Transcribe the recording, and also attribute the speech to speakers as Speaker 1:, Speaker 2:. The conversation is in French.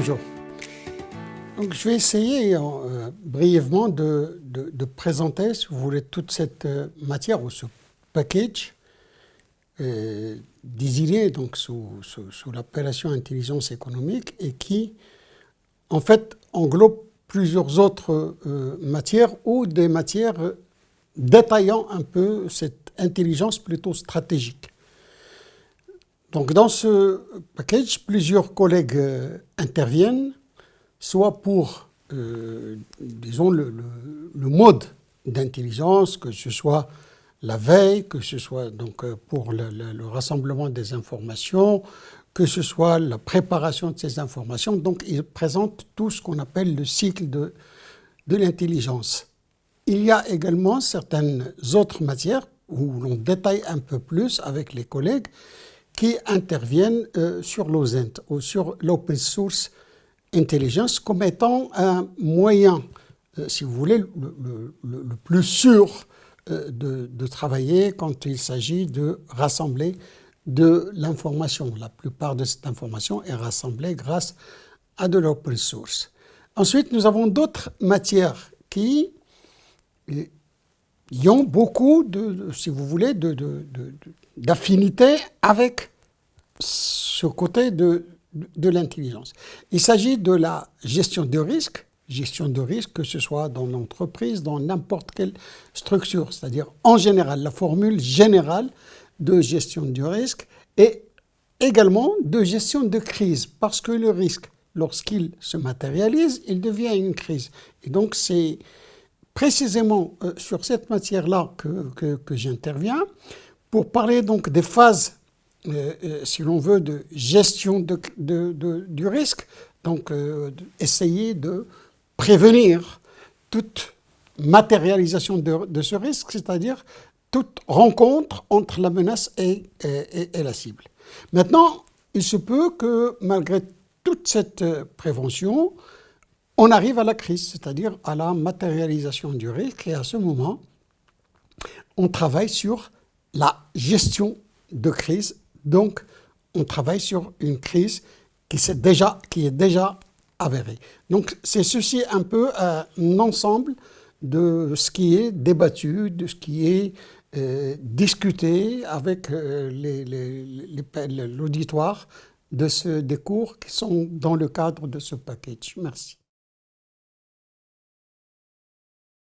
Speaker 1: Bonjour. Donc, je vais essayer brièvement de présenter, si vous voulez, toute cette matière ou ce package désigné donc, sous l'appellation intelligence économique et qui, en fait, englobe plusieurs autres matières ou des matières détaillant un peu cette intelligence plutôt stratégique. Donc, dans ce package, plusieurs collègues interviennent, soit pour, disons, le mode d'intelligence, que ce soit la veille, que ce soit donc pour le rassemblement des informations, que ce soit la préparation de ces informations. Donc, ils présentent tout ce qu'on appelle le cycle de l'intelligence. Il y a également certaines autres matières où l'on détaille un peu plus avec les collègues qui interviennent sur l'OSINT ou sur l'Open Source Intelligence comme étant un moyen, si vous voulez, le plus sûr de travailler quand il s'agit de rassembler de l'information. La plupart de cette information est rassemblée grâce à de l'open source. Ensuite, nous avons d'autres matières qui ont beaucoup, si vous voulez, d'affinité avec ce côté de l'intelligence. Il s'agit de la gestion de risque, que ce soit dans l'entreprise, dans n'importe quelle structure, c'est-à-dire en général, la formule générale de gestion du risque et également de gestion de crise, parce que le risque, lorsqu'il se matérialise, il devient une crise. Et donc, c'est précisément sur cette matière-là que j'interviens pour parler donc des phases, si l'on veut, de gestion du risque, donc essayer de prévenir toute matérialisation de ce risque, c'est-à-dire toute rencontre entre la menace et la cible. Maintenant, il se peut que malgré toute cette prévention, on arrive à la crise, c'est-à-dire à la matérialisation du risque, et à ce moment, on travaille sur la gestion de crise. Donc, on travaille sur une crise qui est déjà avérée. Donc, c'est ceci un peu un ensemble de ce qui est débattu, de ce qui est discuté avec l'auditoire des cours qui sont dans le cadre de ce package. Merci.